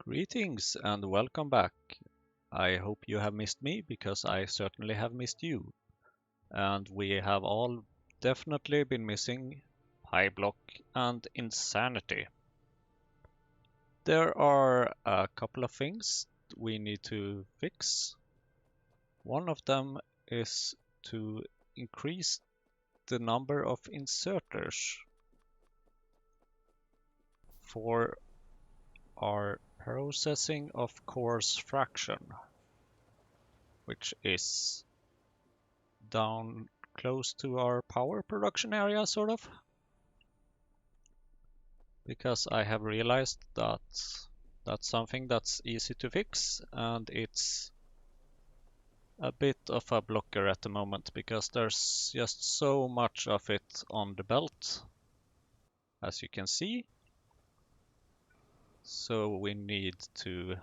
Greetings and welcome back. I hope you have missed me because I certainly have missed you. And we have all definitely been missing PyBlock and Insanity. There are a couple of things we need to fix. One of them is to increase the number of inserters for our processing of coarse fraction, which is down close to our power production area, sort of. Because I have realized that that's something that's easy to fix, and it's a bit of a blocker at the moment because there's just so much of it on the belt, as you can see. So we need to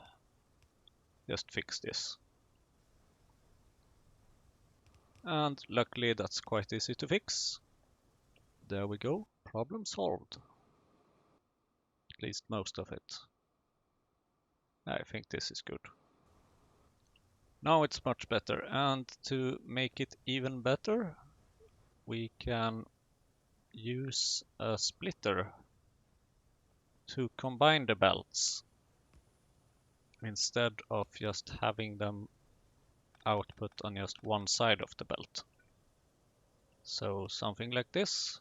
just fix this. And luckily that's quite easy to fix. There we go, problem solved. At least most of it. I think this is good. Now it's much better, and to make it even better, we can use a splitter to combine the belts instead of just having them output on just one side of the belt. So something like this,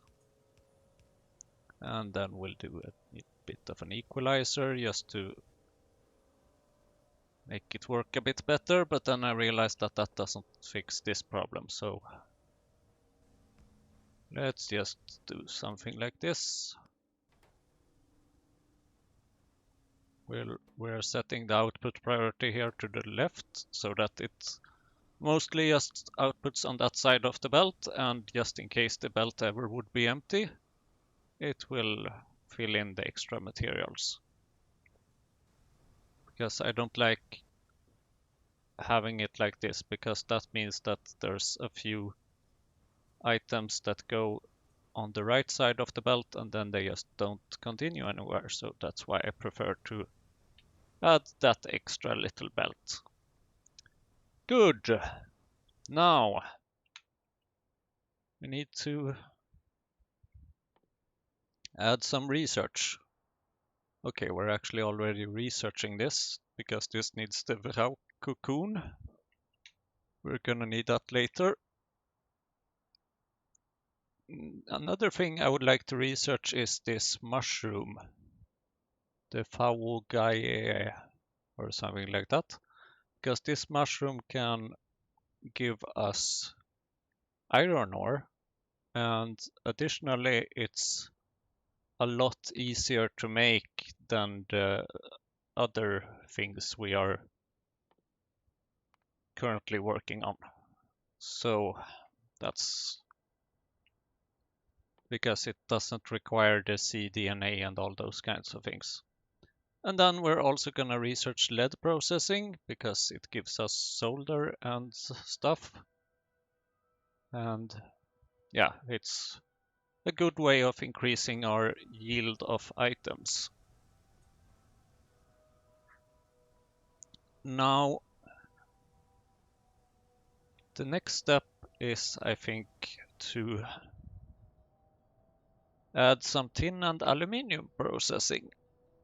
and then we'll do a bit of an equalizer just to make it work a bit better, but then I realized that that doesn't fix this problem, so let's just do something like this. We're setting the output priority here to the left so that it mostly just outputs on that side of the belt, and just in case the belt ever would be empty, it will fill in the extra materials. Because I don't like having it like this, because that means that there's a few items that go on the right side of the belt and then they just don't continue anywhere. So that's why I prefer to add that extra little belt. Good. Now we need to add some research. Okay, we're actually already researching this because this needs the Vrau cocoon. We're gonna need that later. Another thing I would like to research is this mushroom, the Faugae or something like that, because this mushroom can give us iron ore, and additionally it's a lot easier to make than the other things we are currently working on. So that's because it doesn't require the cDNA and all those kinds of things. And then we're also going to research lead processing because it gives us solder and stuff. And yeah, it's a good way of increasing our yield of items. Now, the next step is, I think, to add some tin and aluminium processing.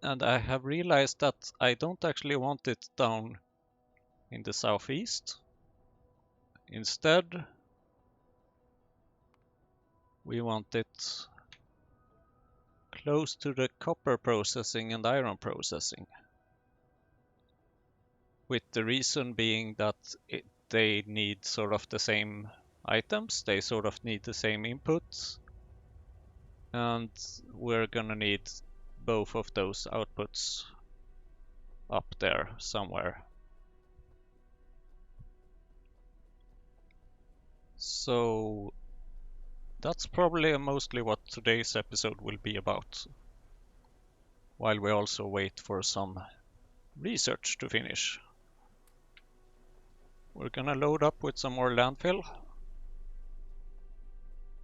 And I have realized that I don't actually want it down in the southeast. Instead, we want it close to the copper processing and iron processing. With the reason being that they need sort of the same items, they sort of need the same inputs, and we're gonna need both of those outputs up there somewhere. So that's probably mostly what today's episode will be about, while we also wait for some research to finish. We're gonna load up with some more landfill,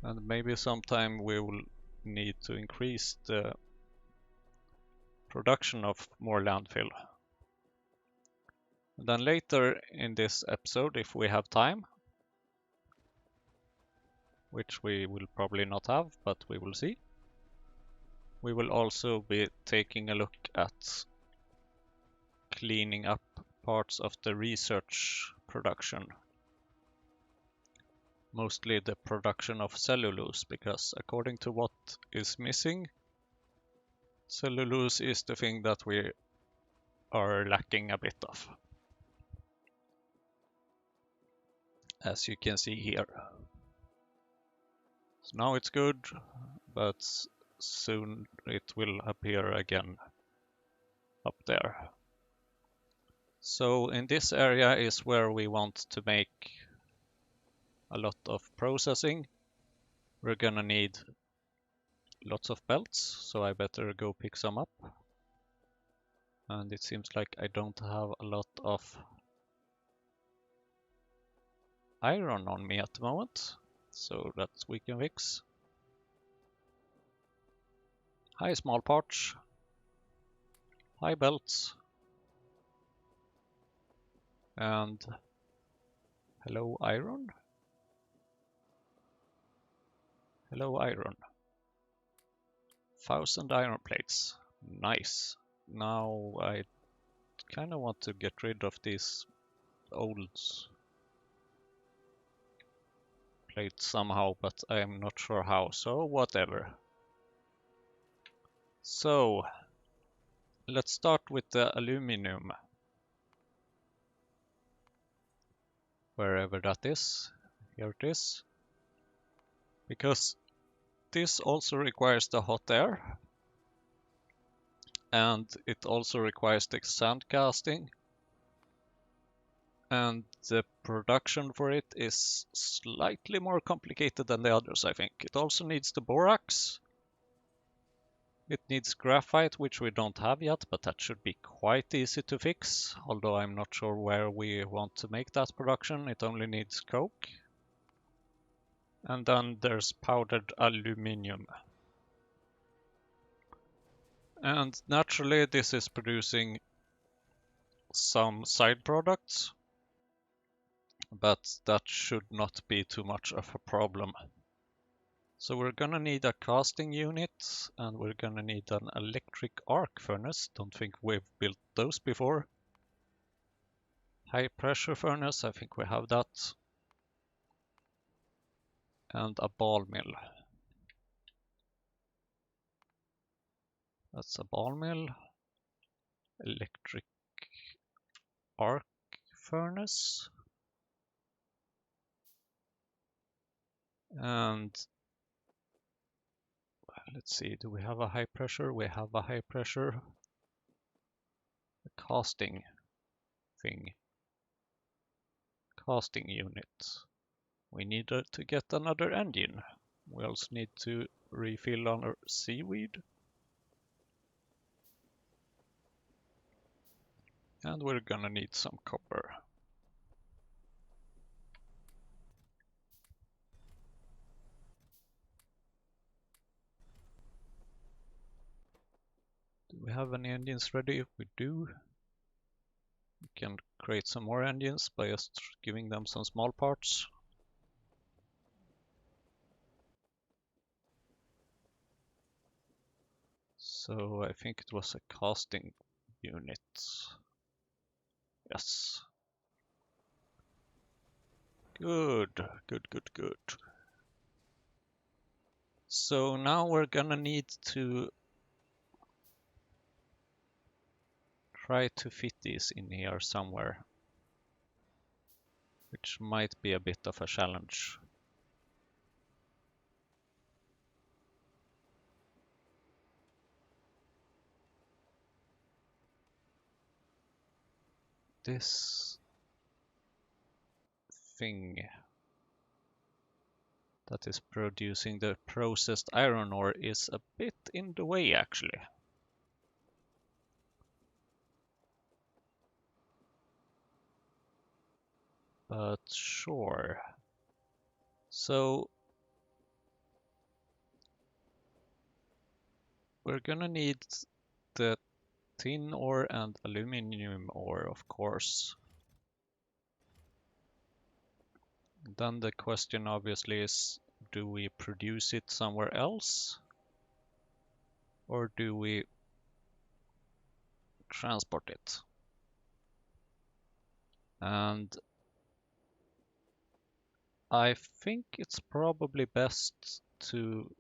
and maybe sometime we will need to increase the production of more landfill. Then later in this episode, if we have time, which we will probably not have, but we will see, we will also be taking a look at cleaning up parts of the research production. Mostly the production of cellulose, because according to what is missing, cellulose is the thing that we are lacking a bit of, as you can see here. So now it's good, but soon it will appear again up there. So in this area is where we want to make a lot of processing. We're gonna need lots of belts, so I better go pick some up. And it seems like I don't have a lot of iron on me at the moment, so that we can fix. Hi small parts. Hi belts. And hello iron. Hello iron. 1000 iron plates. Nice. Now I kind of want to get rid of these old plates somehow, but I'm not sure how, so whatever. So let's start with the aluminium. Wherever that is. Here it is. Because this also requires the hot air. And it also requires the sand casting. And the production for it is slightly more complicated than the others, I think. It also needs the borax. It needs graphite, which we don't have yet, but that should be quite easy to fix. Although I'm not sure where we want to make that production. It only needs coke. And then there's powdered aluminium. And naturally this is producing some side products, but that should not be too much of a problem. So we're gonna need a casting unit, and we're gonna need an electric arc furnace. Don't think we've built those before. High pressure furnace, I think we have that. And a ball mill. That's a ball mill. Electric arc furnace. And let's see, do we have a high pressure? We have a high pressure. A casting thing. Casting unit. We need to get another engine. We also need to refill on our seaweed. And we're gonna need some copper. Do we have any engines ready? If we do, we can create some more engines by just giving them some small parts. So I think it was a casting unit. Yes. Good, good, good, good. So now we're gonna need to try to fit these in here somewhere, which might be a bit of a challenge. This thing that is producing the processed iron ore is a bit in the way, actually. But sure. So we're gonna need the tin ore and aluminium ore, of course. Then the question obviously is, do we produce it somewhere else? Or do we transport it? And I think it's probably best to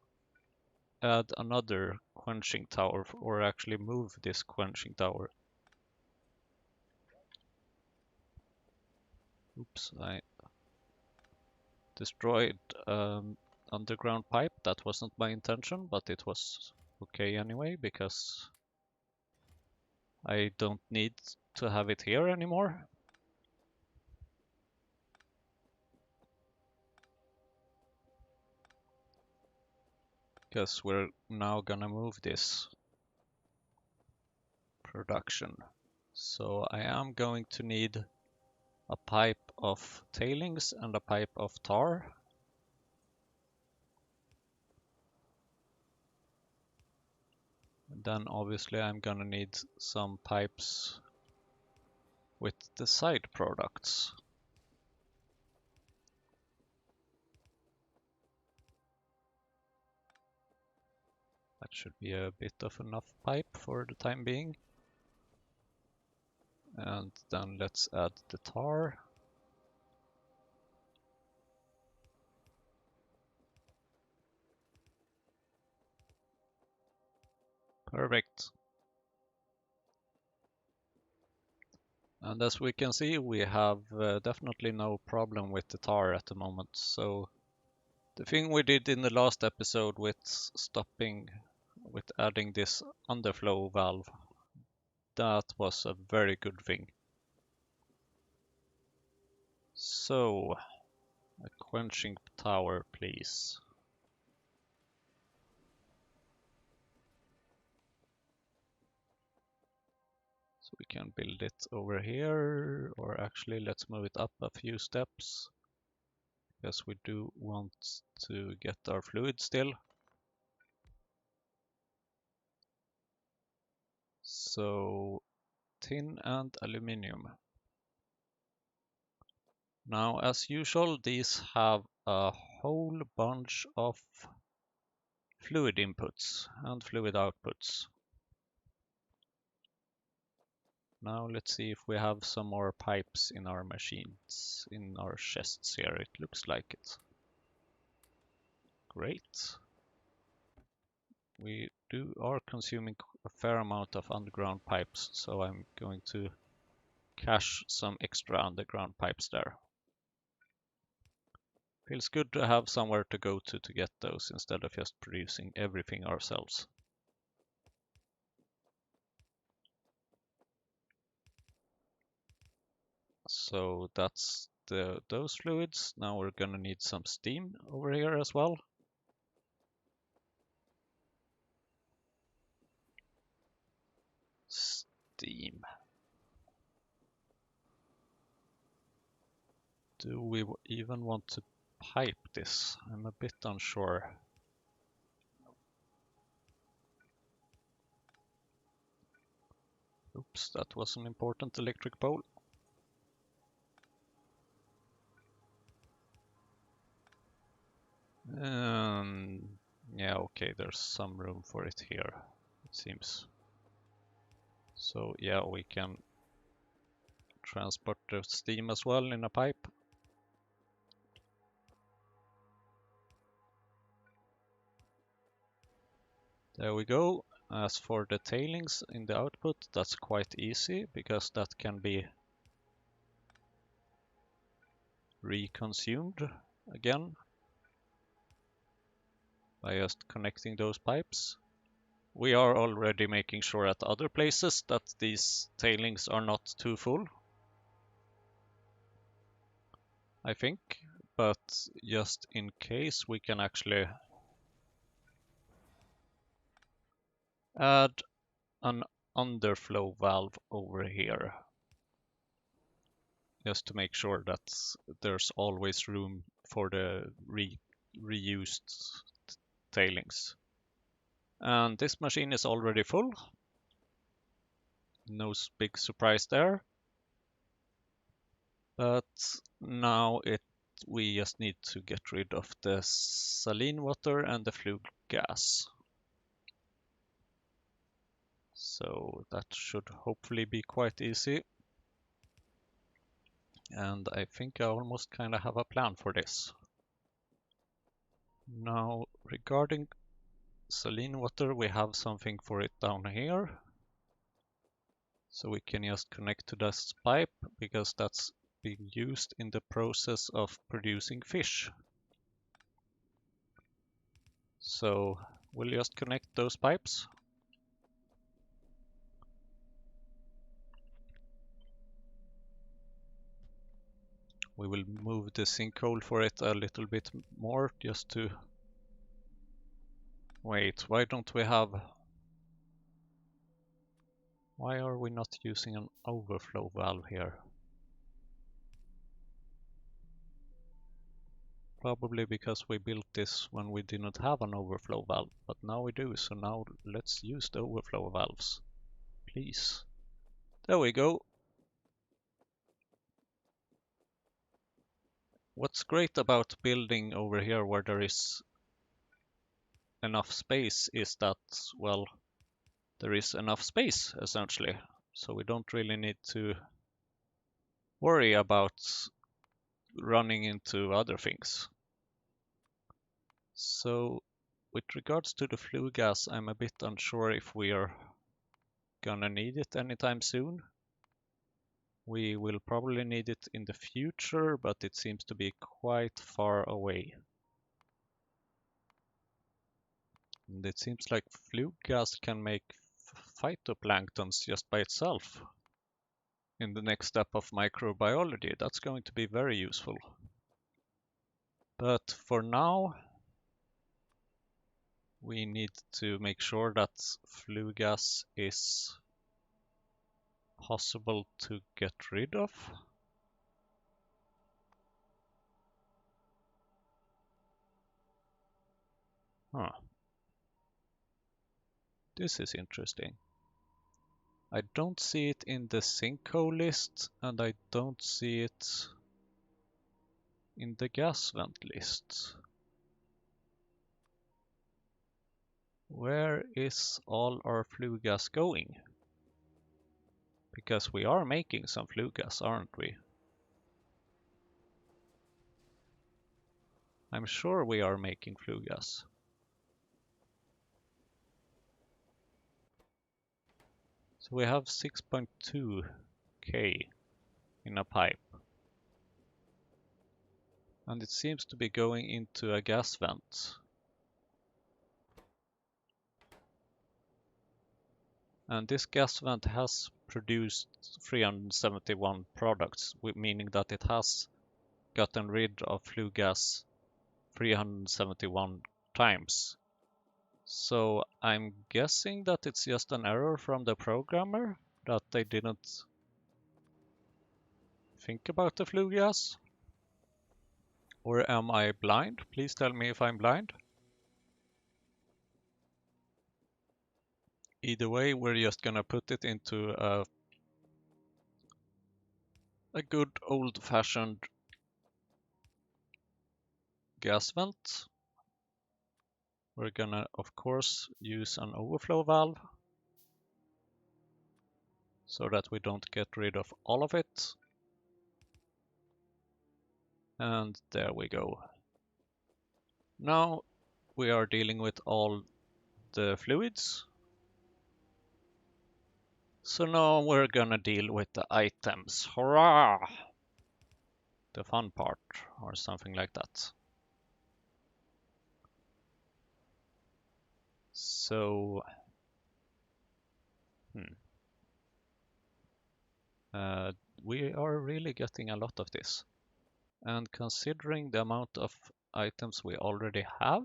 add another quenching tower, or actually move this quenching tower. Oops, I destroyed underground pipe. That wasn't my intention, but it was okay anyway, because I don't need to have it here anymore. Because we're now gonna move this production. So I am going to need a pipe of tailings and a pipe of tar. And then obviously I'm gonna need some pipes with the side products. That should be a bit of enough pipe for the time being. And then let's add the tar. Perfect. And as we can see, we have definitely no problem with the tar at the moment. So the thing we did in the last episode with adding this underflow valve, that was a very good thing. So, a quenching tower, please. So we can build it over here, or actually let's move it up a few steps, because we do want to get our fluid still. So, tin and aluminium. Now, as usual, these have a whole bunch of fluid inputs and fluid outputs. Now let's see if we have some more pipes in our machines, in our chests here. It looks like it. Great. We are consuming a fair amount of underground pipes, so I'm going to cache some extra underground pipes there. Feels good to have somewhere to go to get those instead of just producing everything ourselves. So that's those fluids. Now we're gonna need some steam over here as well. Steam. Do we even want to pipe this? I'm a bit unsure. Oops, that was an important electric pole. Yeah, okay, there's some room for it here, it seems. So yeah, we can transport the steam as well in a pipe. There we go. As for the tailings in the output, that's quite easy because that can be reconsumed again by just connecting those pipes. We are already making sure at other places that these tailings are not too full, I think, but just in case we can actually add an underflow valve over here, just to make sure that there's always room for the reused tailings. And this machine is already full. No big surprise there. But now it we just need to get rid of the saline water and the flue gas. So that should hopefully be quite easy. And I think I almost kind of have a plan for this. Now, regarding saline water, we have something for it down here. So we can just connect to this pipe because that's being used in the process of producing fish. So we'll just connect those pipes. We will move the sinkhole for it a little bit more just to... Wait, why don't we have... Why are we not using an overflow valve here? Probably because we built this when we didn't have an overflow valve, but now we do, so now let's use the overflow valves. Please. There we go. What's great about building over here where there is enough space is that, well, there is enough space essentially. So we don't really need to worry about running into other things. So with regards to the flue gas, I'm a bit unsure if we are gonna need it anytime soon. We will probably need it in the future, but it seems to be quite far away. And it seems like flue gas can make phytoplanktons just by itself. In the next step of microbiology, that's going to be very useful. But for now, we need to make sure that flue gas is possible to get rid of. Huh. This is interesting. I don't see it in the sinkhole list, and I don't see it in the gas vent list. Where is all our flue gas going? Because we are making some flue gas, aren't we? I'm sure we are making flue gas. So we have 6.2 K in a pipe. And it seems to be going into a gas vent. And this gas vent has produced 371 products, meaning that it has gotten rid of flue gas 371 times. So I'm guessing that it's just an error from the programmer, that they didn't think about the flue gas. Or am I blind? Please tell me if I'm blind. Either way, we're just gonna put it into a good old-fashioned gas vent. We're gonna, of course, use an overflow valve so that we don't get rid of all of it. And there we go. Now we are dealing with all the fluids. So now we're gonna deal with the items. Hurrah! The fun part, or something like that. So, we are really getting a lot of this. And considering the amount of items we already have,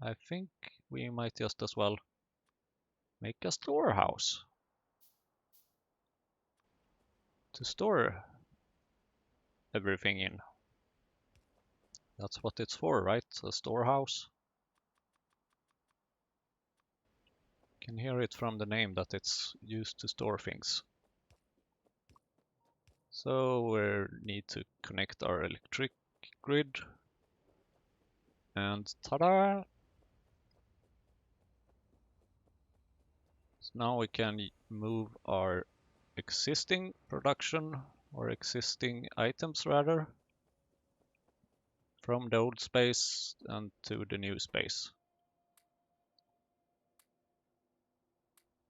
I think we might just as well make a storehouse to store everything in. That's what it's for, right? A storehouse. You can hear it from the name that it's used to store things. So we need to connect our electric grid. And ta-da! So now we can move our existing production, or existing items rather, from the old space and to the new space.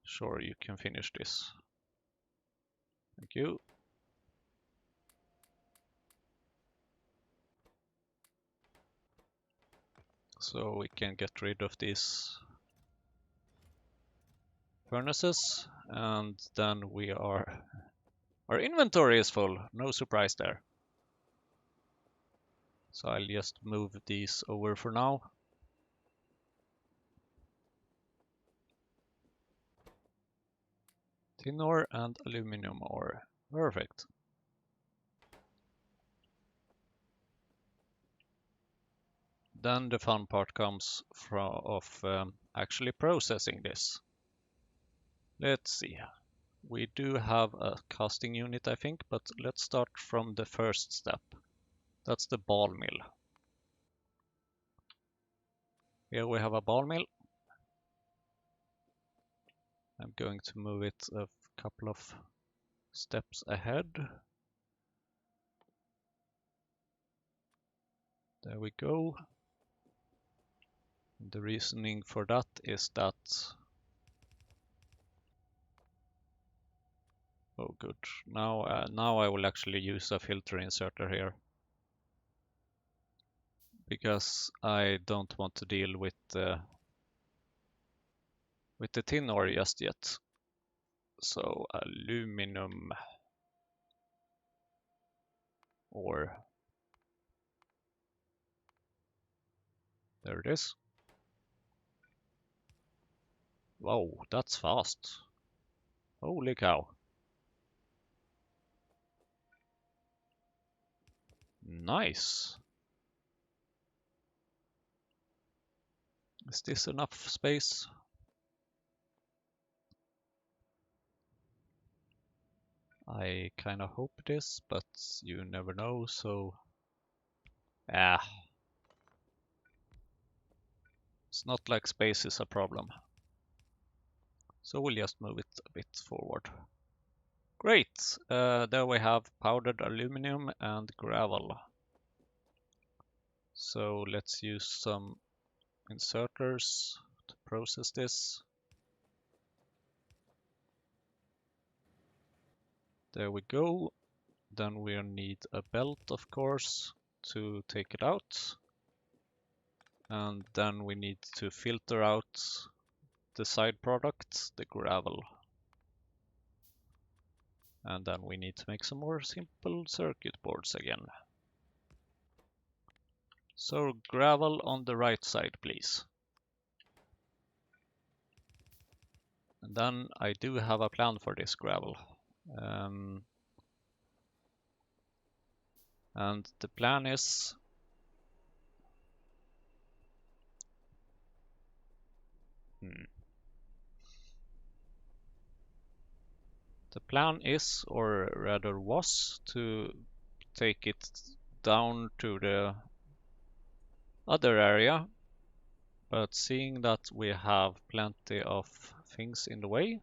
Sure, you can finish this. Thank you. So we can get rid of these furnaces, and then our inventory is full. No surprise there. So I'll just move these over for now. Tin ore and aluminum ore. Perfect. Then the fun part comes of actually processing this. Let's see. We do have a casting unit, I think, but let's start from the first step. That's the ball mill. Here we have a ball mill. I'm going to move it a couple of steps ahead. There we go. The reasoning for that is that... Oh, good. Now I will actually use a filter inserter here, because I don't want to deal with the tin ore just yet. So aluminum ore. There it is. Wow, that's fast. Holy cow. Nice. Is this enough space? I kind of hope it is, but you never know, so... It's not like space is a problem. So we'll just move it a bit forward. Great! There we have powdered aluminum and gravel. So let's use some inserters to process this. There we go. Then we need a belt, of course, to take it out. And then we need to filter out the side product, the gravel. And then we need to make some more simple circuit boards again. So gravel on the right side, please. And then I do have a plan for this gravel. And the plan is... The plan is, or rather was, to take it down to the other area, but seeing that we have plenty of things in the way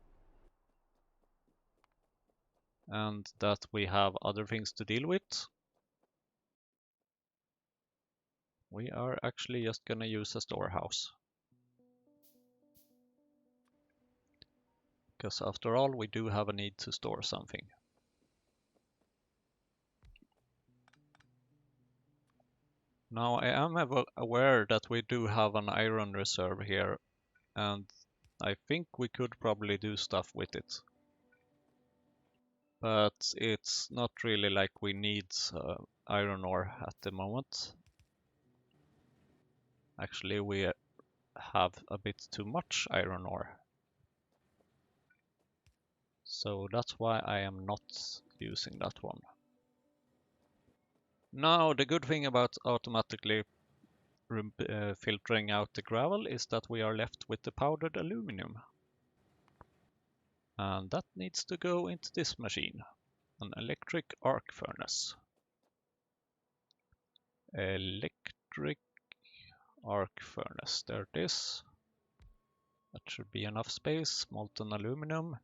and that we have other things to deal with, we are actually just gonna use a storehouse. Because after all, we do have a need to store something. Now I am aware that we do have an iron reserve here, and I think we could probably do stuff with it. But it's not really like we need iron ore at the moment. Actually, we have a bit too much iron ore. So that's why I am not using that one. Now, the good thing about automatically filtering out the gravel is that we are left with the powdered aluminum. And that needs to go into this machine, an electric arc furnace. Electric arc furnace. There it is. That should be enough space. Molten aluminum.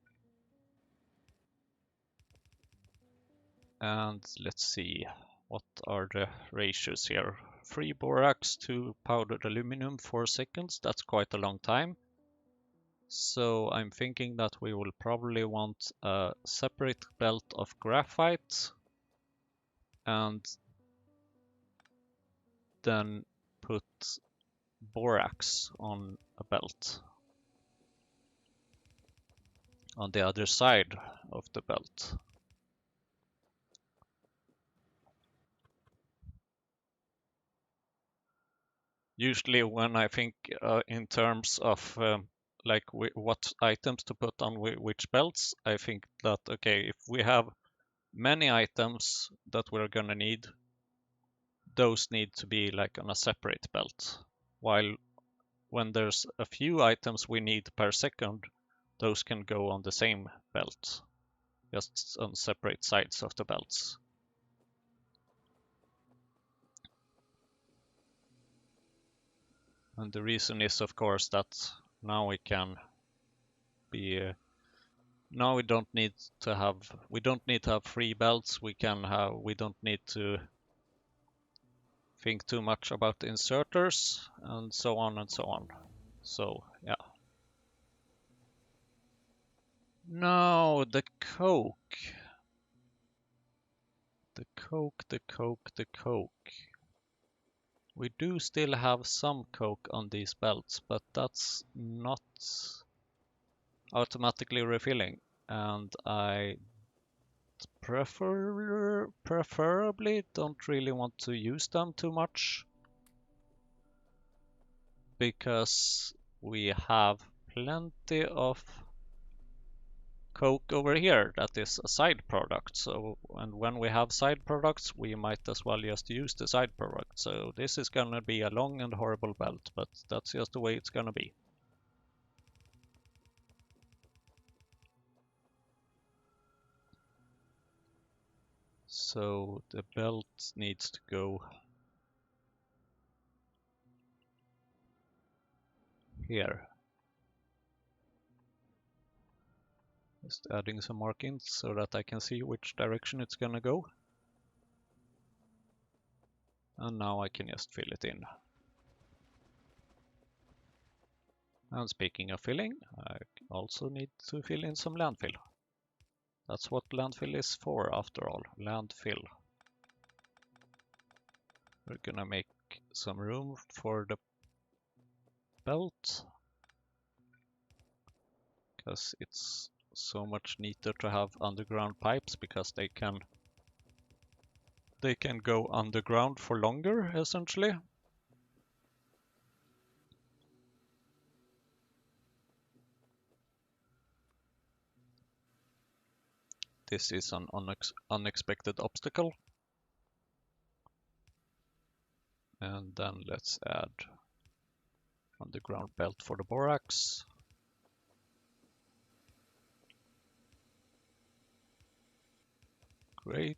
And let's see, what are the ratios here? 3 borax to powdered aluminum, 4 seconds. That's quite a long time. So I'm thinking that we will probably want a separate belt of graphite and then put borax on a belt on the other side of the belt. Usually when I think in terms of like what items to put on which belts, I think that, okay, if we have many items that we're gonna need, those need to be like on a separate belt. While when there's a few items we need per second, those can go on the same belt, just on separate sides of the belts. And the reason is, of course, that now we can be now we don't need to have 3 belts. We don't need to think too much about the inserters and so on and so on. So yeah. No, the coke. The coke. We do still have some coke on these belts, but that's not automatically refilling. And I preferably don't really want to use them too much, because we have plenty of coke over here that is a side product. So, and when we have side products, we might as well just use the side product. So this is gonna be a long and horrible belt, but that's just the way it's gonna be. So the belt needs to go here. Just adding some markings so that I can see which direction it's gonna go. And now I can just fill it in. And speaking of filling, I also need to fill in some landfill. That's what landfill is for, after all, landfill. We're gonna make some room for the belt, because it's so much neater to have underground pipes, because they can go underground for longer, essentially. This is an unexpected obstacle. And then let's add underground belt for the borax. Great.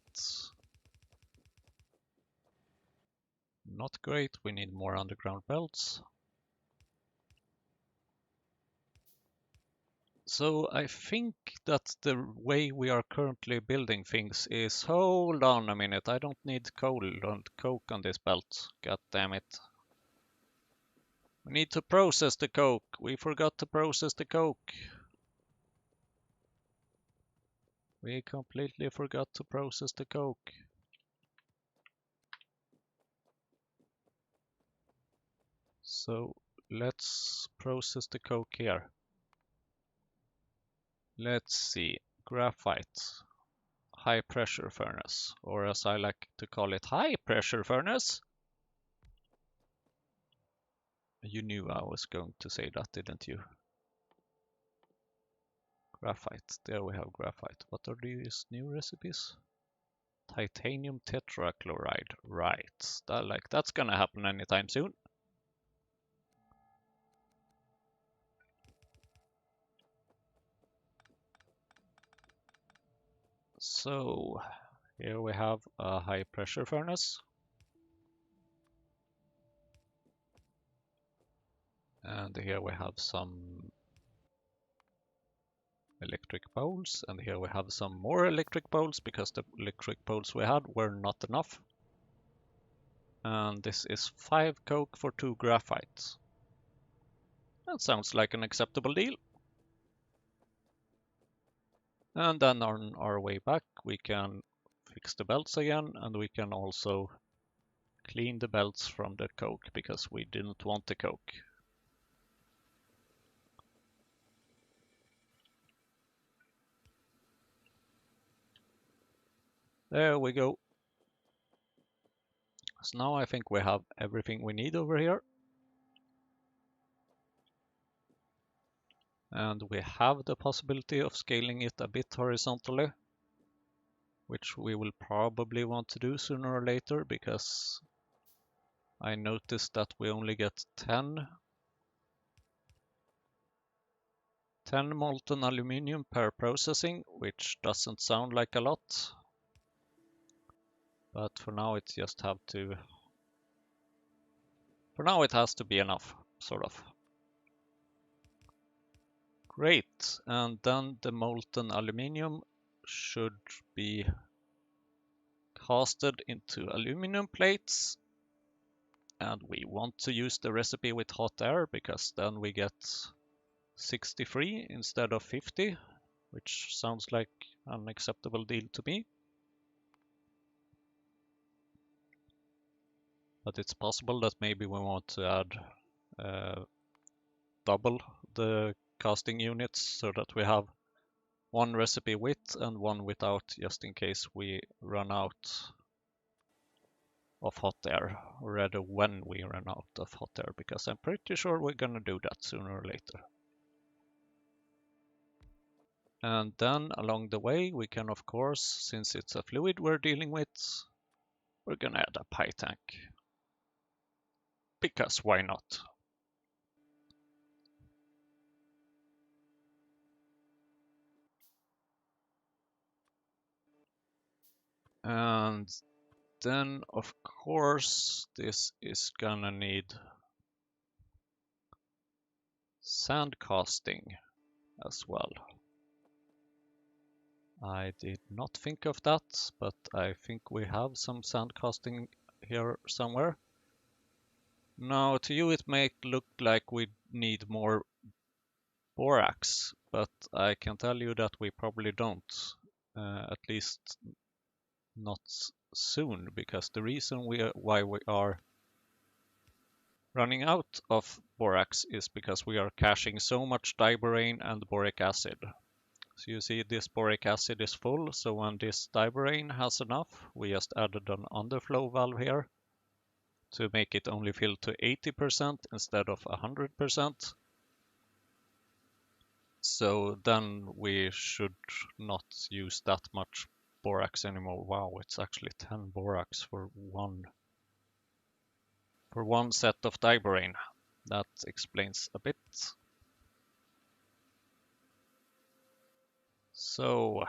Not great, we need more underground belts. So I think that the way we are currently building things is, hold on a minute, I don't need coal and coke on this belt. God damn it. We need to process the coke. We forgot to process the coke. We completely forgot to process the coke. So let's process the coke here. Let's see, graphite, high pressure furnace, or as I like to call it, high pressure furnace. You knew I was going to say that, didn't you? Graphite, there we have graphite. What are these new recipes? Titanium tetrachloride, right. That's gonna happen anytime soon. So here we have a high pressure furnace. And here we have some electric poles, and here we have some more electric poles because the electric poles we had were not enough. And this is 5 coke for 2 graphite. That sounds like an acceptable deal. And then on our way back we can fix the belts again, and we can also clean the belts from the coke because we didn't want the coke. There we go. So now I think we have everything we need over here. And we have the possibility of scaling it a bit horizontally, which we will probably want to do sooner or later because I noticed that we only get 10 molten aluminium per processing, which doesn't sound like a lot. But for now it just have to... For now it has to be enough, sort of. Great, and then the molten aluminium should be casted into aluminum plates. And we want to use the recipe with hot air because then we get 63 instead of 50, which sounds like an acceptable deal to me. But it's possible that maybe we want to add double the casting units so that we have one recipe with and one without, just in case we run out of hot air, or rather when we run out of hot air, because I'm pretty sure we're gonna do that sooner or later. And then along the way we can, of course, since it's a fluid we're dealing with, we're gonna add a pie tank. Because why not? And then, of course, this is gonna need sand casting as well. I did not think of that, but I think we have some sand casting here somewhere. Now, to you it may look like we need more borax, but I can tell you that we probably don't, at least not soon, because the reason why we are running out of borax is because we are caching so much diborane and boric acid. So you see this boric acid is full, so when this diborane has enough, we just added an underflow valve here to make it only fill to 80% instead of 100%. So then we should not use that much borax anymore. Wow, it's actually 10 borax for one set of diborane. That explains a bit. So,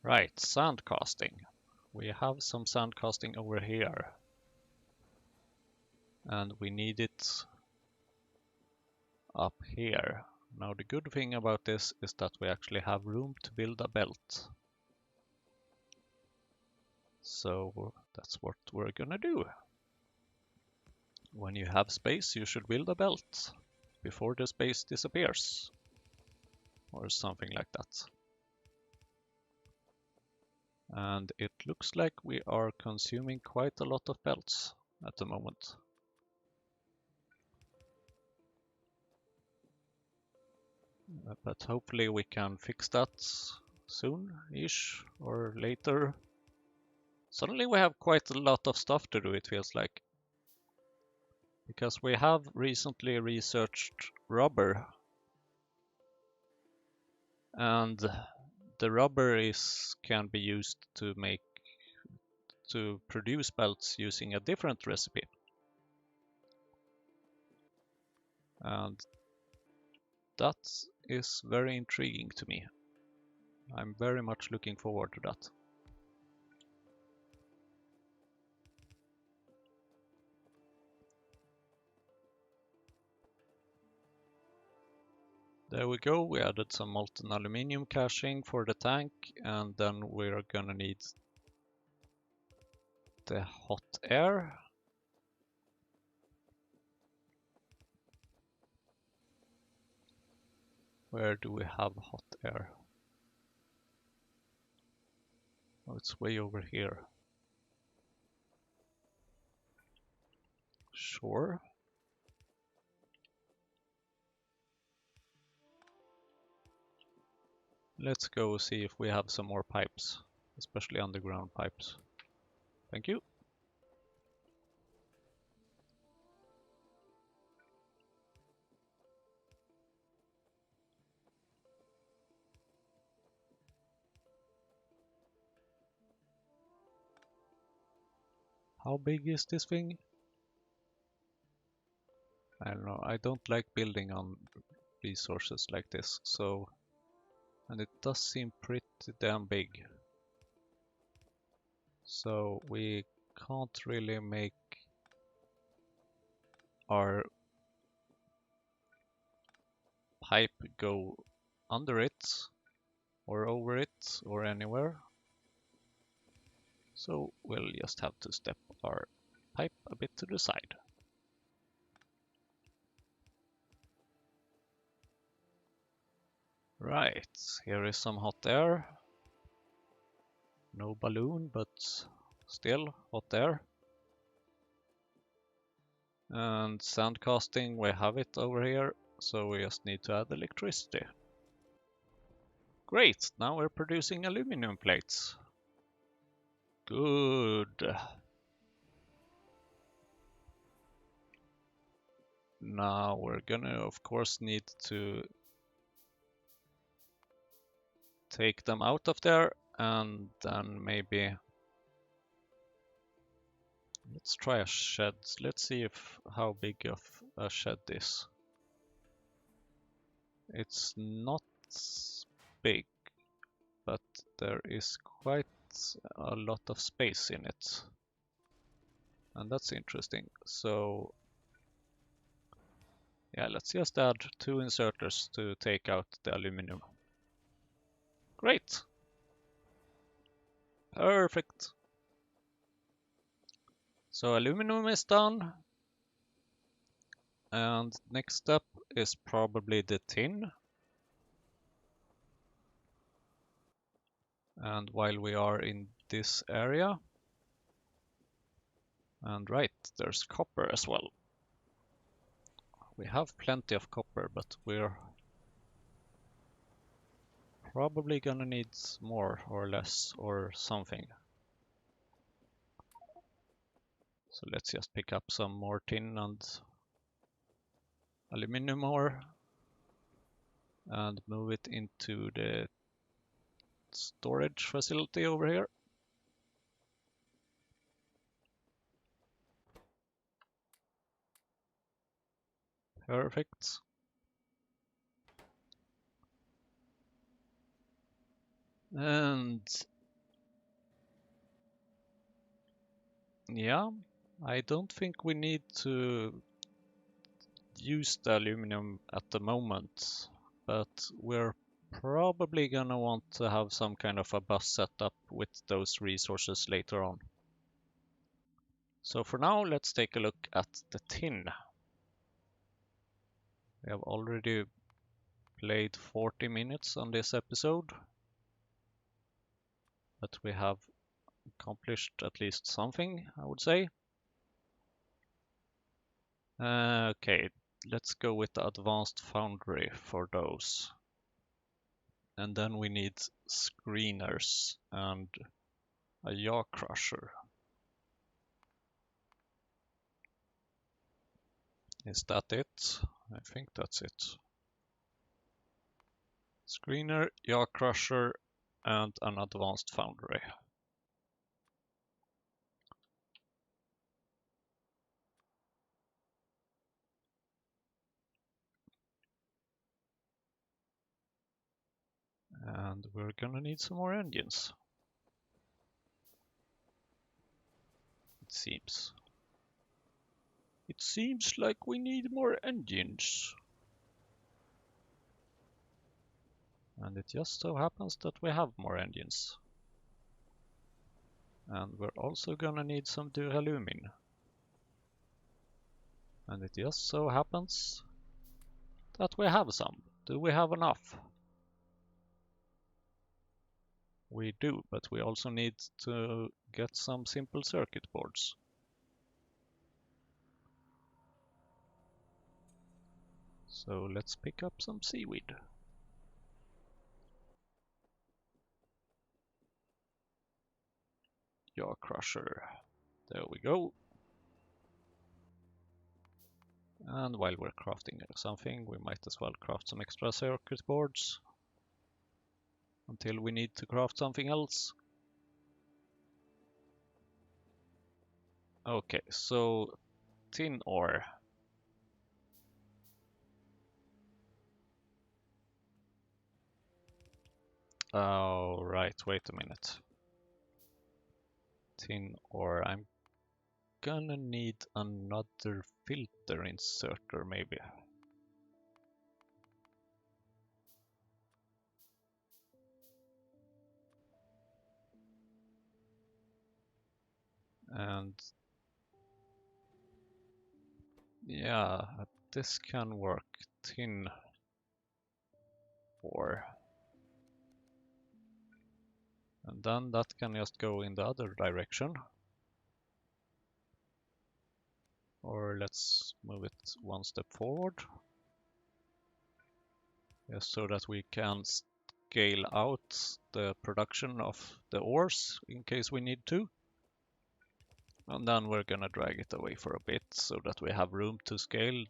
right, sand casting. We have some sand casting over here. And we need it up here. Now the good thing about this is that we actually have room to build a belt. So that's what we're gonna do. When you have space, you should build a belt before the space disappears. Or something like that. And it looks like we are consuming quite a lot of belts at the moment. But hopefully we can fix that soon-ish or later. Suddenly we have quite a lot of stuff to do, it feels like. Because we have recently researched rubber. And the rubber can be used to produce belts using a different recipe. And that is very intriguing to me. I'm very much looking forward to that. There we go, we added some molten aluminium caching for the tank, and then we're gonna need the hot air. Where do we have hot air? Oh, it's way over here. Sure. Let's go see if we have some more pipes, especially underground pipes. Thank you. How big is this thing? I don't know. I don't like building on resources like this, so... And it does seem pretty damn big. So we can't really make our pipe go under it, or over it, or anywhere. So we'll just have to step our pipe a bit to the side. Right, here is some hot air. No balloon, but still hot air. And sand casting, we have it over here, so we just need to add electricity. Great, now we're producing aluminum plates. Good. Now we're gonna, of course, need to take them out of there, and then maybe let's try a shed. Let's see if how big of a shed is. It's not big, but there is quite a lot of space in it, and that's interesting. So yeah, let's just add 2 inserters to take out the aluminum. Great. Perfect. So aluminum is done. And next step is probably the tin. And while we are in this area, and right, there's copper as well. We have plenty of copper, but we're probably gonna need more or less or something. So let's just pick up some more tin and aluminum ore and move it into the storage facility over here. Perfect. And yeah, I don't think we need to use the aluminum at the moment, but we're probably gonna want to have some kind of a bus setup with those resources later on. So for now, let's take a look at the tin. We have already played 40 minutes on this episode, but we have accomplished at least something, I would say. Okay, let's go with the advanced foundry for those. And then we need screeners and a yaw crusher. Is that it? I think that's it. Screener, yaw crusher, and an advanced foundry. And we're gonna need some more engines. It seems. It seems like we need more engines. And it just so happens that we have more engines. And we're also gonna need some duralumin. And it just so happens that we have some. Do we have enough? We do, but we also need to get some simple circuit boards. So let's pick up some seaweed. Jaw crusher. There we go. And while we're crafting something, we might as well craft some extra circuit boards until we need to craft something else. Okay, so tin ore. Oh, right, wait a minute. Tin ore, I'm gonna need another filter inserter maybe. And yeah, this can work. Tin ore. And then that can just go in the other direction. Or let's move it one step forward. Just so that we can scale out the production of the ores in case we need to. And then we're gonna drag it away for a bit so that we have room to scale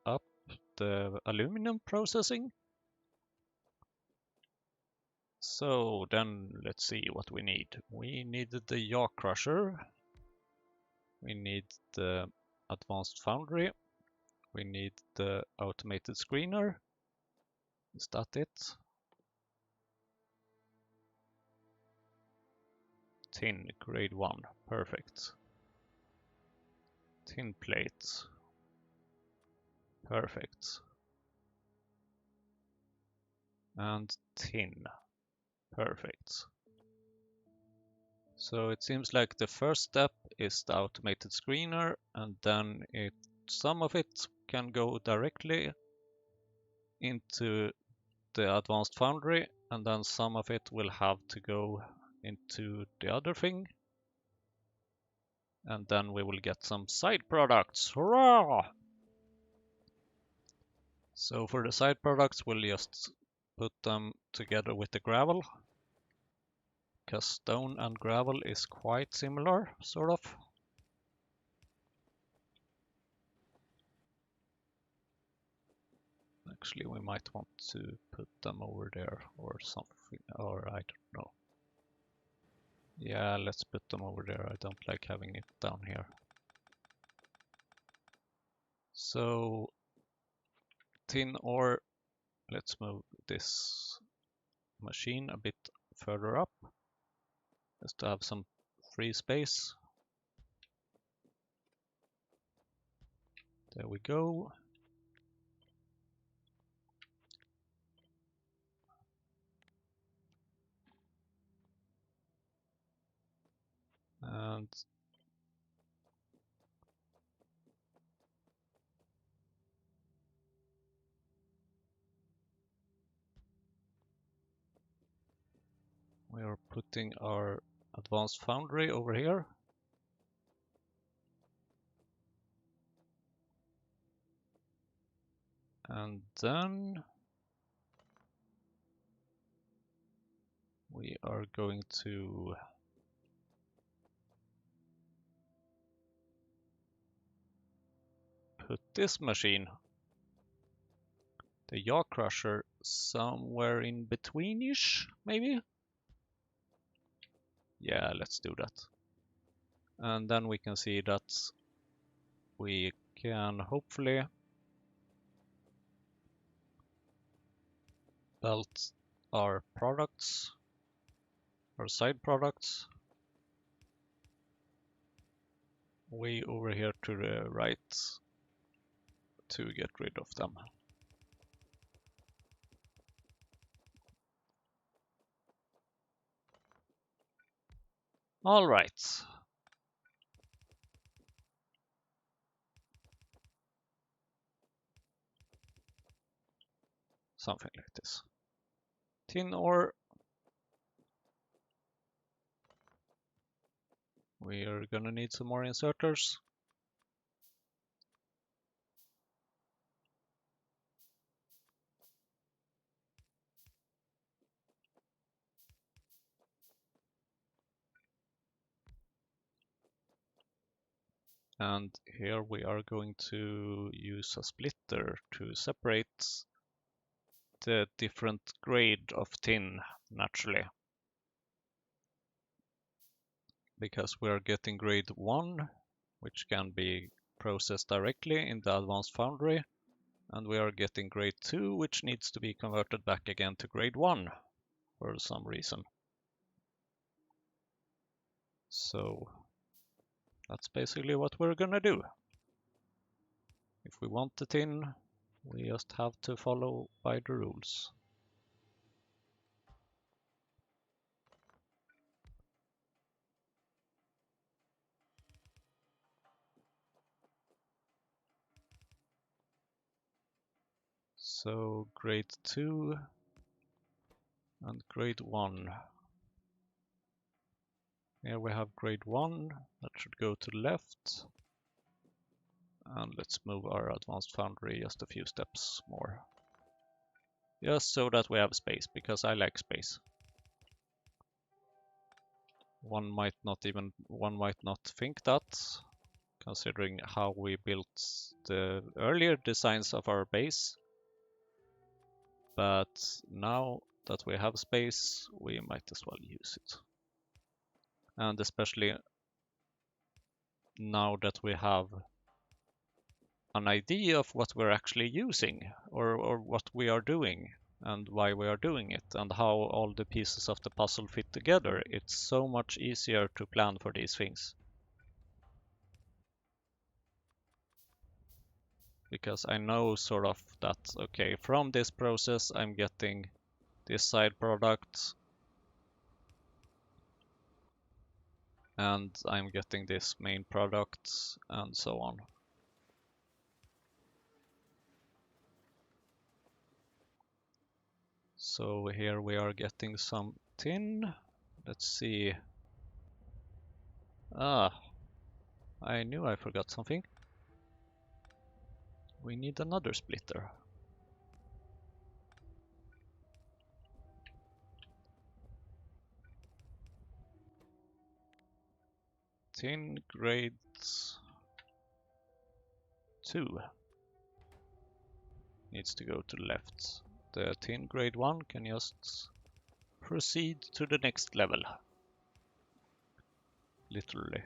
up the aluminum processing. So then let's see what we need. We need the yaw crusher. We need the advanced foundry. We need the automated screener. Is that it? Tin, grade 1. Perfect. Tin plate. Perfect. And tin. Perfect. So it seems like the first step is the automated screener, and then some of it can go directly into the advanced foundry, and then some of it will have to go into the other thing. And then we will get some side products. Hurrah! So for the side products, we'll just put them together with the gravel, because stone and gravel is quite similar, sort of. Actually, we might want to put them over there or something, or I don't know. Yeah, let's put them over there. I don't like having it down here. So, tin ore, let's move this machine a bit further up, just to have some free space. There we go. And we are putting our advanced foundry over here. And then we are going to put this machine, the yaw crusher, somewhere in between-ish, maybe? Yeah, let's do that. And then we can see that we can hopefully belt our products, our side products, way over here to the right to get rid of them. All right. Something like this. Tin ore. We are gonna need some more inserters. And here we are going to use a splitter to separate the different grade of tin naturally. Because we are getting grade 1, which can be processed directly in the advanced foundry, and we are getting grade 2, which needs to be converted back again to grade 1 for some reason. So that's basically what we're gonna do. If we want the tin, we just have to follow by the rules. So grade 2 and grade 1. Here we have grade 1, that should go to the left. And let's move our advanced foundry just a few steps more. Just so that we have space, because I like space. One might not think that, considering how we built the earlier designs of our base. But now that we have space, we might as well use it. And especially now that we have an idea of what we're actually using, or what we are doing, and why we are doing it, and how all the pieces of the puzzle fit together, it's so much easier to plan for these things. Because I know sort of that, okay, from this process I'm getting this side product, and I'm getting this main product, and so on. So here we are getting some tin. Let's see. Ah, I knew I forgot something. We need another splitter. Tin grade 2 needs to go to the left. The tin grade 1 can just proceed to the next level. Literally.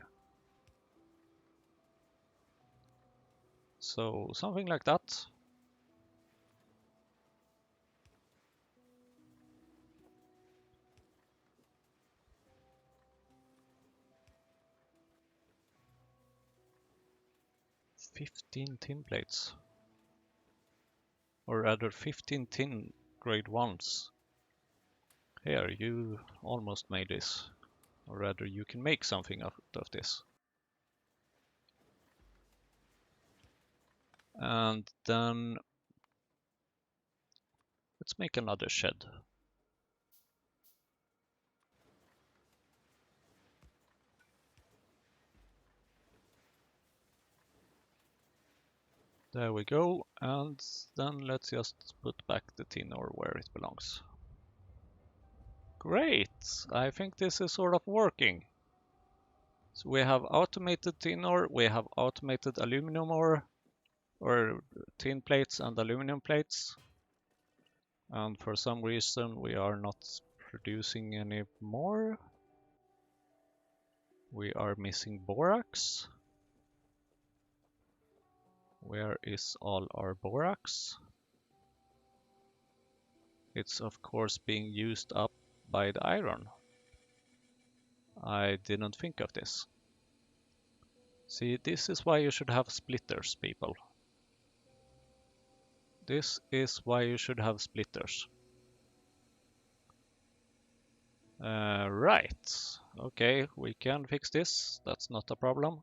So something like that. "15 tin plates." Or rather 15 tin grade 1s. Here, you almost made this. Or rather, you can make something out of this. And then let's make another shed. There we go, and then let's just put back the tin ore where it belongs. Great! I think this is sort of working. So we have automated tin ore, we have automated aluminum ore, or tin plates and aluminum plates. And for some reason we are not producing any more. We are missing borax. Where is all our borax? It's of course being used up by the iron. I didn't think of this. See, this is why you should have splitters, people. This is why you should have splitters. Right. Okay, we can fix this. That's not a problem.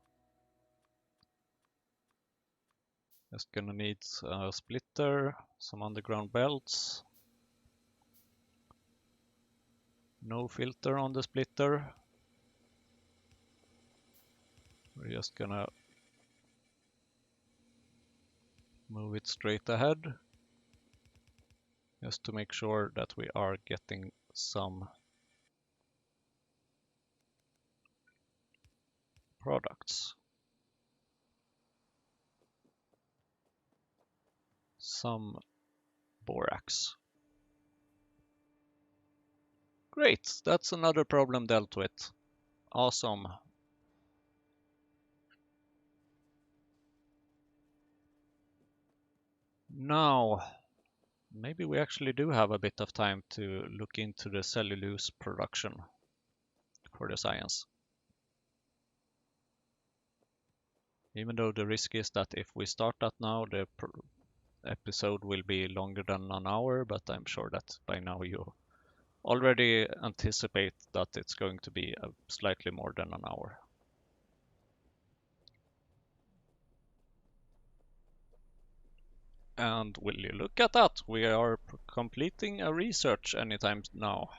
Just gonna need a splitter, some underground belts. No filter on the splitter. We're just gonna move it straight ahead, just to make sure that we are getting some products. Some borax. Great, that's another problem dealt with. Awesome. Now, maybe we actually do have a bit of time to look into the cellulose production for the science. Even though the risk is that if we start that now, the episode will be longer than an hour, but I'm sure that by now you already anticipate that it's going to be slightly more than an hour. And will you look at that? We are completing a research anytime now.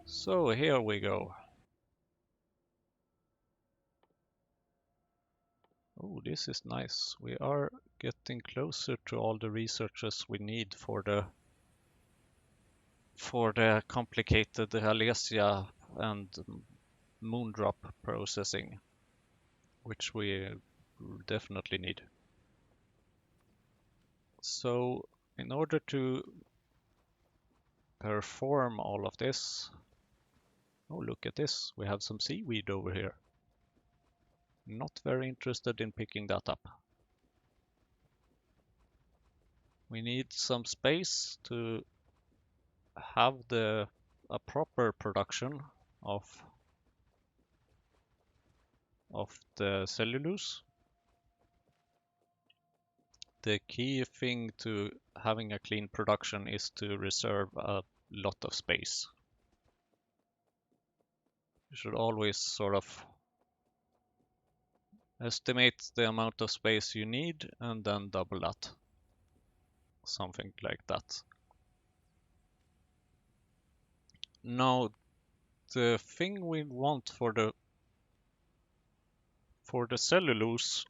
So here we go. Oh, this is nice. We are getting closer to all the researches we need for the complicated Alesia and Moondrop processing, which we definitely need. So in order to perform all of this, oh, look at this, we have some seaweed over here. Not very interested in picking that up. We need some space to have a proper production of the cellulose. The key thing to having a clean production is to reserve a lot of space. You should always sort of estimate the amount of space you need and then double that. Something like that. Now, the thing we want for the cellulose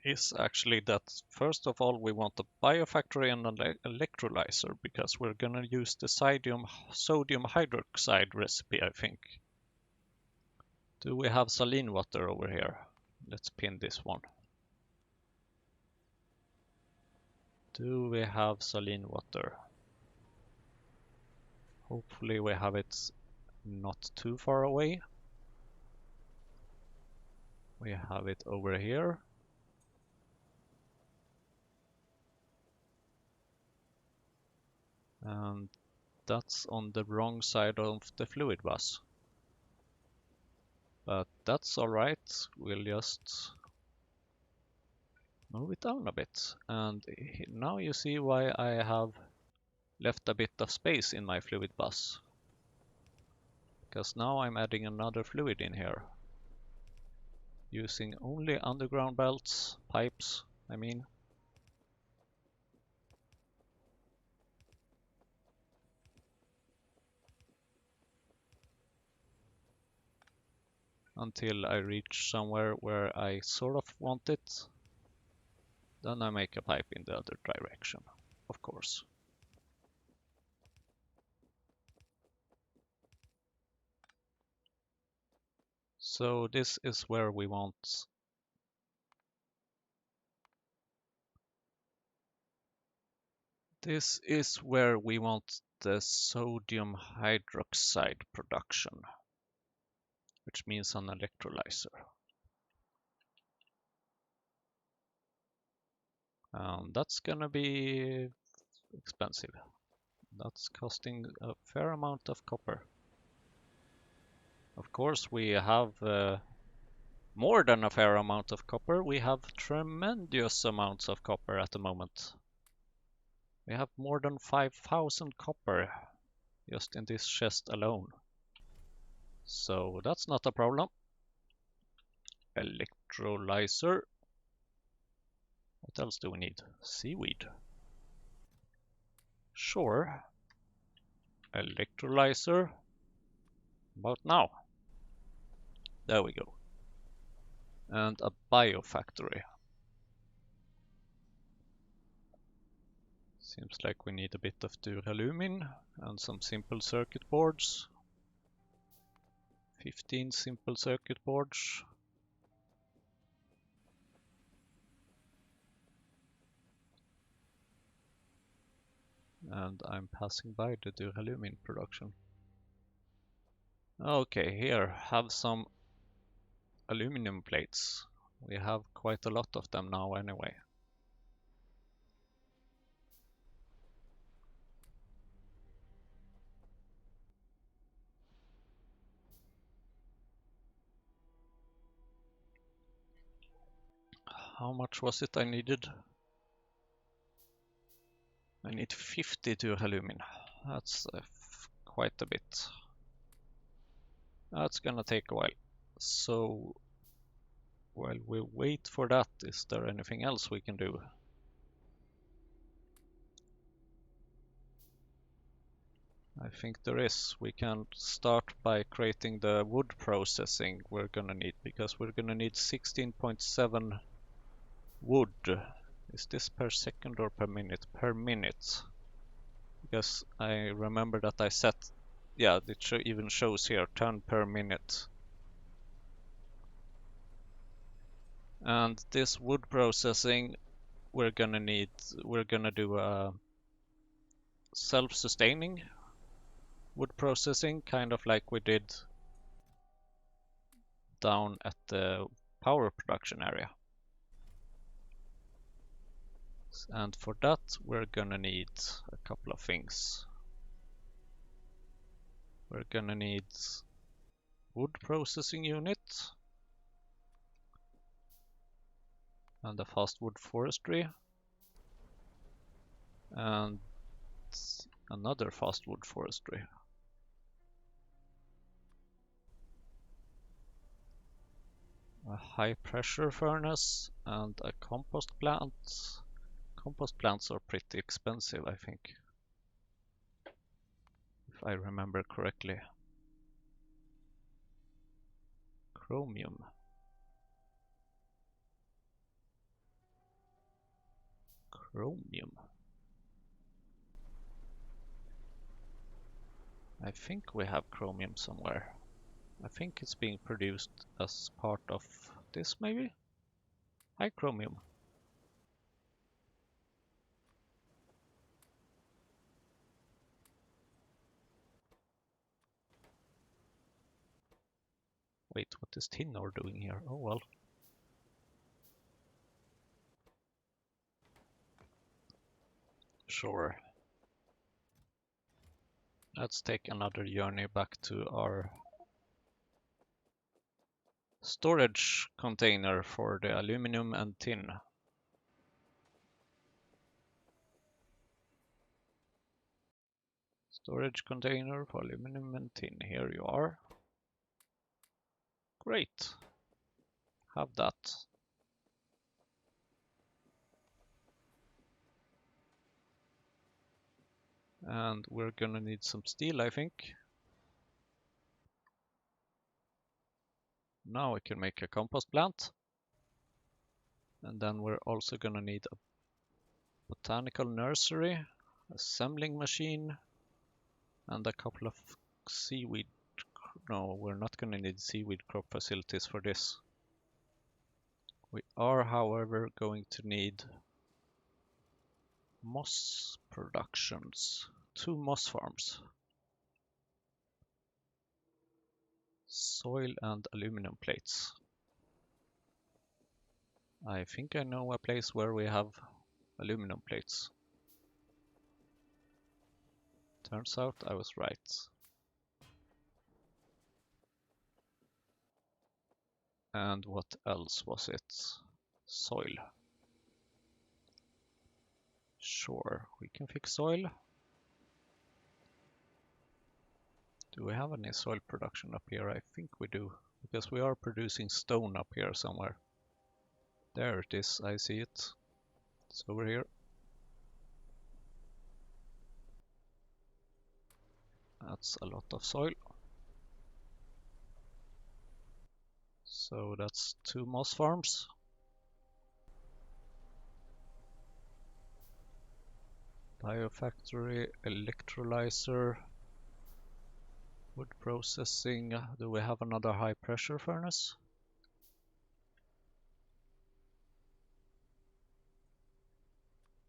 is actually that first of all we want a biofactory and an electrolyzer, because we're gonna use the sodium hydroxide recipe, I think. Do we have saline water over here? Let's pin this one. Do we have saline water? Hopefully we have it not too far away. We have it over here. And that's on the wrong side of the fluid bus. But that's alright, we'll just move it down a bit. And now you see why I have left a bit of space in my fluid bus. Because now I'm adding another fluid in here. Using only underground belts, pipes, I mean. Until I reach somewhere where I sort of want it. Then I make a pipe in the other direction, of course. So this is where we want the sodium hydroxide production, which means an electrolyzer. That's gonna be expensive. That's costing a fair amount of copper. Of course, we have more than a fair amount of copper. We have tremendous amounts of copper at the moment. We have more than 5,000 copper just in this chest alone. So that's not a problem. Electrolyzer. What else do we need? Seaweed. Sure. Electrolyzer. About now. There we go. And a biofactory. Seems like we need a bit of duralumin and some simple circuit boards. 15 simple circuit boards. And I'm passing by the duralumin production. Okay, here, have some aluminum plates. We have quite a lot of them now anyway. How much was it I needed? I need 50 duralumin. That's quite a bit. That's gonna take a while. So while we wait for that, is there anything else we can do? I think there is. We can start by creating the wood processing we're gonna need, because we're gonna need 16.7 wood. Is this per second or per minute? Per minute. Because I remember that I set, yeah, it even shows here, 10 per minute. And this wood processing, we're gonna do a self-sustaining wood processing, kind of like we did down at the power production area. And for that, we're gonna need a couple of things. We're gonna need wood processing unit and a fast wood forestry and another fast wood forestry. A high pressure furnace and a compost plant. Compost plants are pretty expensive, I think, if I remember correctly. Chromium. Chromium. I think we have chromium somewhere. I think it's being produced as part of this, maybe? Hi, chromium. Wait, what is tin ore doing here? Oh well. Sure. Let's take another journey back to our storage container for the aluminum and tin. Storage container for aluminum and tin. Here you are. Great. Have that. And we're gonna need some steel, I think. Now we can make a compost plant. And then we're also gonna need a botanical nursery, assembling machine, and a couple of seaweed. No, we're not gonna need seaweed crop facilities for this. We are, however, going to need moss productions. 2 moss farms. Soil and aluminum plates. I think I know a place where we have aluminum plates. Turns out I was right. And what else was it? Soil. Sure, we can fix soil. Do we have any soil production up here? I think we do, because we are producing stone up here somewhere. There it is, I see it. It's over here. That's a lot of soil. So that's 2 moss farms. Biofactory, electrolyzer, wood processing. Do we have another high pressure furnace?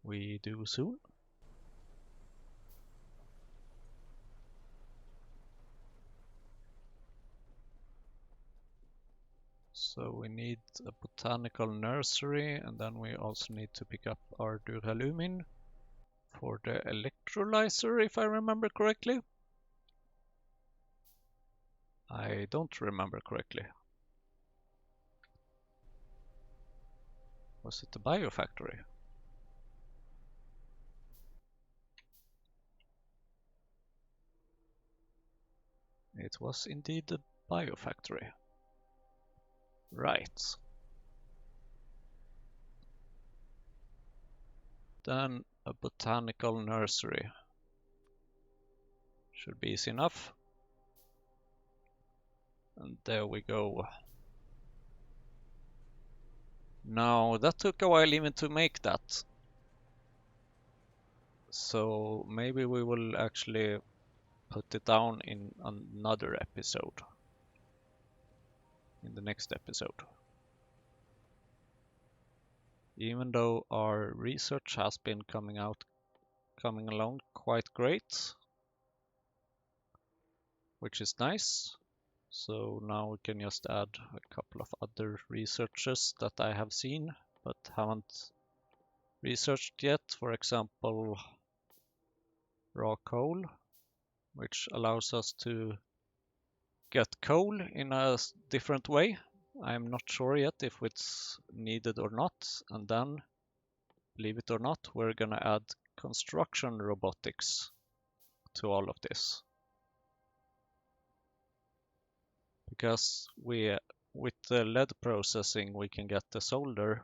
We do soon. So we need a botanical nursery, and then we also need to pick up our duralumin for the electrolyzer, if I remember correctly. I don't remember correctly. Was it the biofactory? It was indeed the biofactory. Right. Then a botanical nursery. Should be easy enough. And there we go. Now, that took a while even to make that. So maybe we will actually put it down in another episode. In the next episode. Even though our research has been coming along quite great, which is nice. So now we can just add a couple of other researches that I have seen but haven't researched yet. For example, raw coal, which allows us to get coal in a different way. I'm not sure yet if it's needed or not. And then, believe it or not, we're gonna add construction robotics to all of this. Because with the lead processing, we can get the solder,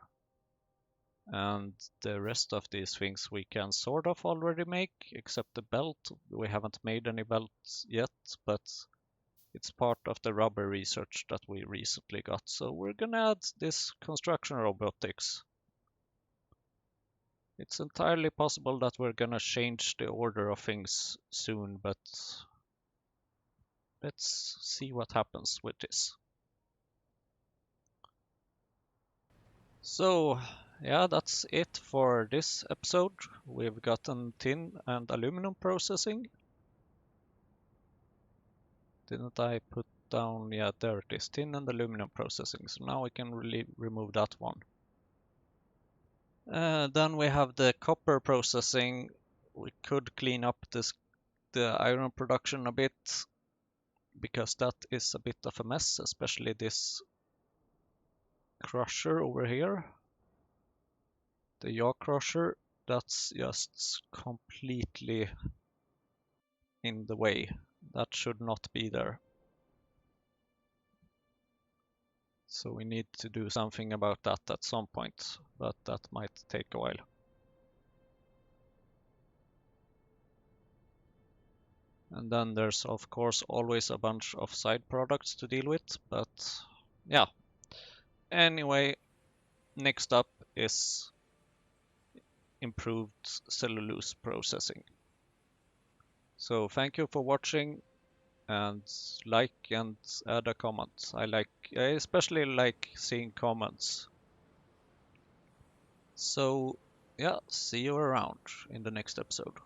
and the rest of these things we can sort of already make, except the belt. We haven't made any belts yet, but it's part of the rubber research that we recently got. So we're gonna add this construction robotics. It's entirely possible that we're gonna change the order of things soon, but let's see what happens with this. So, yeah, that's it for this episode. We've gotten tin and aluminum processing. Didn't I put down? Yeah, there it is, tin and aluminum processing. So now we can really remove that one. Then we have the copper processing. We could clean up the iron production a bit, because that is a bit of a mess, especially this crusher over here. The yaw crusher, that's just completely in the way. That should not be there. So we need to do something about that at some point, but that might take a while. And then there's of course always a bunch of side products to deal with, but yeah. Anyway, next up is improved cellulose processing. So thank you for watching, and like and add a comment. I especially like seeing comments. So yeah, see you around in the next episode.